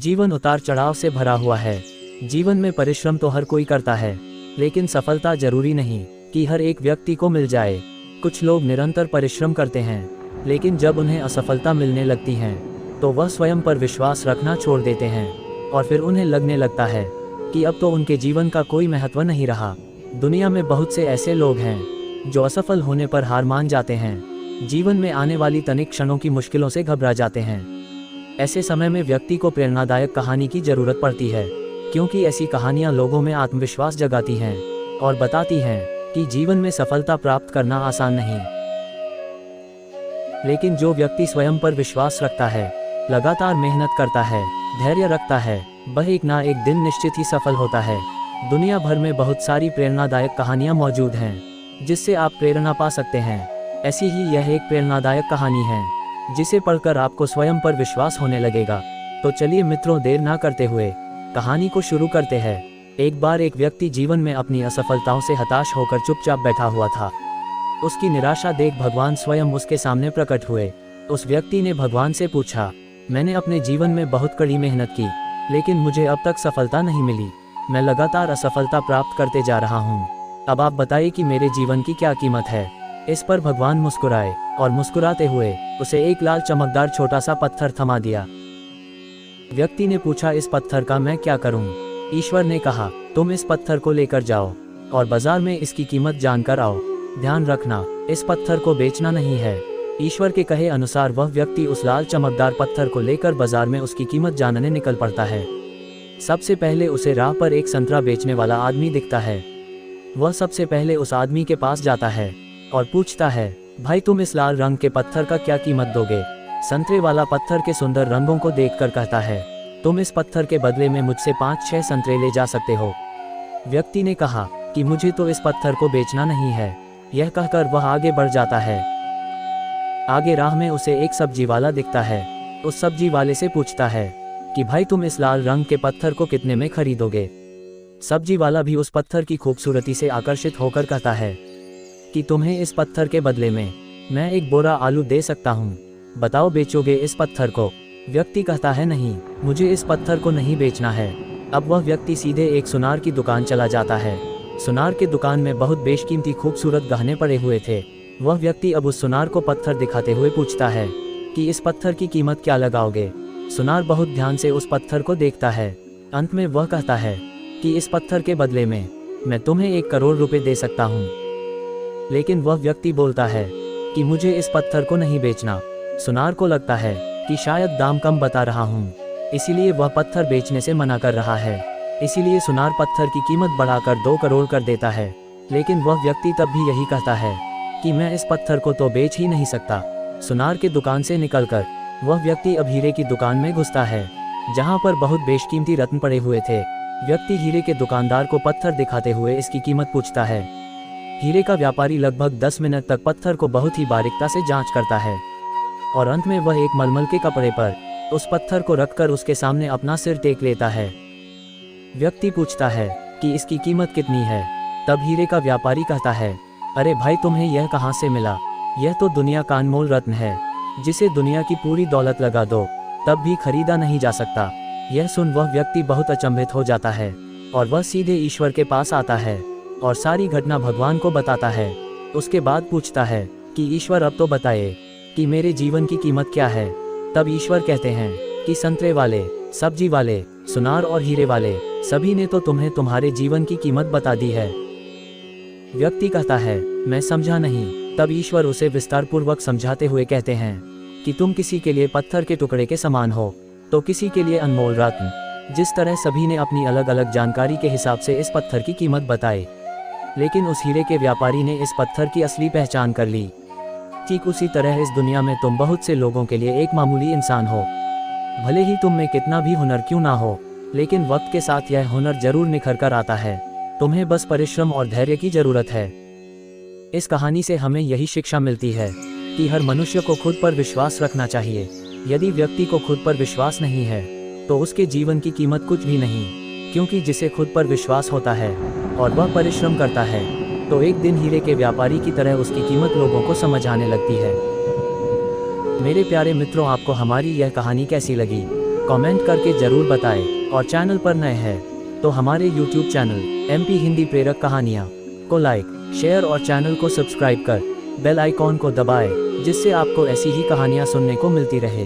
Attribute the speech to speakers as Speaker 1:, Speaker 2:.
Speaker 1: जीवन उतार चढ़ाव से भरा हुआ है। जीवन में परिश्रम तो हर कोई करता है, लेकिन सफलता जरूरी नहीं कि हर एक व्यक्ति को मिल जाए। कुछ लोग निरंतर परिश्रम करते हैं, लेकिन जब उन्हें असफलता मिलने लगती है तो वह स्वयं पर विश्वास रखना छोड़ देते हैं और फिर उन्हें लगने लगता है कि अब तो उनके जीवन का कोई महत्व नहीं रहा। दुनिया में बहुत से ऐसे लोग हैं जो असफल होने पर हार मान जाते हैं, जीवन में आने वाली तनिक क्षणों की मुश्किलों से घबरा जाते हैं। ऐसे समय में व्यक्ति को प्रेरणादायक कहानी की जरूरत पड़ती है, क्योंकि ऐसी कहानियां लोगों में आत्मविश्वास जगाती हैं और बताती हैं कि जीवन में सफलता प्राप्त करना आसान नहीं, लेकिन जो व्यक्ति स्वयं पर विश्वास रखता है, लगातार मेहनत करता है, धैर्य रखता है, वह एक ना एक दिन निश्चित ही सफल होता है। दुनिया भर में बहुत सारी प्रेरणादायक कहानियां मौजूद हैं जिससे आप प्रेरणा पा सकते हैं। ऐसी ही यह एक प्रेरणादायक कहानी है जिसे पढ़कर आपको स्वयं पर विश्वास होने लगेगा। तो चलिए मित्रों, देर ना करते हुए कहानी को शुरू करते हैं। एक बार एक व्यक्ति जीवन में अपनी असफलताओं से हताश होकर चुपचाप बैठा हुआ था। उसकी निराशा देख भगवान स्वयं उसके सामने प्रकट हुए। उस व्यक्ति ने भगवान से पूछा, मैंने अपने जीवन में बहुत कड़ी मेहनत की, लेकिन मुझे अब तक सफलता नहीं मिली। मैं लगातार असफलता प्राप्त करते जा रहा हूँ। अब आप बताइए कि मेरे जीवन की क्या कीमत है। इस पर भगवान मुस्कुराए और मुस्कुराते हुए उसे एक लाल चमकदार छोटा सा पत्थर थमा दिया। व्यक्ति ने पूछा, इस पत्थर का मैं क्या करूं? ईश्वर ने कहा, तुम इस पत्थर को लेकर जाओ और बाजार में इसकी कीमत जानकर आओ। ध्यान रखना, इस पत्थर को बेचना नहीं है। ईश्वर के कहे अनुसार वह व्यक्ति उस लाल चमकदार पत्थर को लेकर बाजार में उसकी कीमत जानने निकल पड़ता है। सबसे पहले उसे राह पर एक संतरा बेचने वाला आदमी दिखता है। वह सबसे पहले उस आदमी के पास जाता है और पूछता है, भाई तुम इस लाल रंग के पत्थर का क्या कीमत दोगे? संतरे वाला पत्थर के सुंदर रंगों को देखकर कहता है, तुम इस पत्थर के बदले में मुझसे 5-6 संतरे ले जा सकते हो। व्यक्ति ने कहा कि मुझे तो इस पत्थर को बेचना नहीं है। यह कहकर वह आगे बढ़ जाता है। आगे राह में उसे एक सब्जी वाला दिखता है। उस सब्जी वाले से पूछता है कि भाई तुम इस लाल रंग के पत्थर को कितने में खरीदोगे? सब्जी वाला भी उस पत्थर की खूबसूरती से आकर्षित होकर कहता है कि तुम्हें इस पत्थर के बदले में मैं एक बोरा आलू दे सकता हूँ। बताओ, बेचोगे इस पत्थर को? व्यक्ति कहता है, नहीं, मुझे इस पत्थर को नहीं बेचना है। अब वह व्यक्ति सीधे एक सुनार की दुकान चला जाता है। सुनार के दुकान में बहुत बेशकीमती खूबसूरत गहने पड़े हुए थे। वह व्यक्ति अब उस सुनार को पत्थर दिखाते हुए पूछता है कि इस पत्थर की कीमत क्या लगाओगे? सुनार बहुत ध्यान से उस पत्थर को देखता है। अंत में वह कहता है कि इस पत्थर के बदले में मैं तुम्हें 1 करोड़ रुपए दे सकता हूँ। लेकिन वह व्यक्ति बोलता है कि मुझे इस पत्थर को नहीं बेचना। सुनार को लगता है कि शायद दाम कम बता रहा हूँ, इसीलिए वह पत्थर बेचने से मना कर रहा है। इसीलिए सुनार पत्थर की कीमत बढ़ाकर 2 करोड़ कर देता है। लेकिन वह व्यक्ति तब भी यही कहता है कि मैं इस पत्थर को तो बेच ही नहीं सकता। सुनार के दुकान से निकलकर वह व्यक्ति अब हीरे की दुकान में घुसता है, जहां पर बहुत बेशकीमती रत्न पड़े हुए थे। व्यक्ति हीरे के दुकानदार को पत्थर दिखाते हुए इसकी कीमत पूछता है। हीरे का व्यापारी लगभग 10 मिनट तक पत्थर को बहुत ही बारीकता से जांच करता है और अंत में वह एक मलमल के कपड़े पर उस पत्थर को रखकर उसके सामने अपना सिर टेक लेता है। व्यक्ति पूछता है कि इसकी कीमत कितनी है? तब हीरे का व्यापारी कहता है, अरे भाई, तुम्हें यह कहाँ से मिला? यह तो दुनिया का अनमोल रत्न है, जिसे दुनिया की पूरी दौलत लगा दो तब भी खरीदा नहीं जा सकता। यह सुन वह व्यक्ति बहुत अचंभित हो जाता है और वह सीधे ईश्वर के पास आता है और सारी घटना भगवान को बताता है। उसके बाद पूछता है कि ईश्वर, अब तो बताए कि मेरे जीवन की कीमत क्या है? तब ईश्वर कहते हैं कि संतरे वाले, सब्जी वाले, सुनार और हीरे वाले सभी ने तो तुम्हें तुम्हारे जीवन की कीमत बता दी है। व्यक्ति कहता है, मैं समझा नहीं। तब ईश्वर उसे विस्तारपूर्वक समझाते हुए कहते हैं कि तुम किसी के लिए पत्थर के टुकड़े के समान हो, तो किसी के लिए अनमोल रत्न। जिस तरह सभी ने अपनी अलग अलग जानकारी के हिसाब से इस पत्थर की कीमत बताई, लेकिन उस हीरे के व्यापारी ने इस पत्थर की असली पहचान कर ली। ठीक उसी तरह इस दुनिया में तुम बहुत से लोगों के लिए एक मामूली इंसान हो। भले ही तुम में कितना भी हुनर क्यों ना हो, लेकिन वक्त के साथ यह हुनर जरूर निखर कर आता है। तुम्हें बस परिश्रम और धैर्य की जरूरत है। इस कहानी से हमें यही शिक्षा मिलती है कि हर मनुष्य को खुद पर विश्वास रखना चाहिए। यदि व्यक्ति को खुद पर विश्वास नहीं है तो उसके जीवन की कीमत कुछ भी नहीं, क्योंकि जिसे खुद पर विश्वास होता है और वह परिश्रम करता है तो एक दिन हीरे के व्यापारी की तरह उसकी कीमत लोगों को समझ आने लगती है। मेरे प्यारे मित्रों, आपको हमारी यह कहानी कैसी लगी? कमेंट करके जरूर बताएं और चैनल पर नए हैं तो हमारे YouTube चैनल MP हिंदी प्रेरक कहानियाँ को लाइक, शेयर और चैनल को सब्सक्राइब कर बेल आइकॉन को दबाएं, जिससे आपको ऐसी ही कहानियाँ सुनने को मिलती रहे।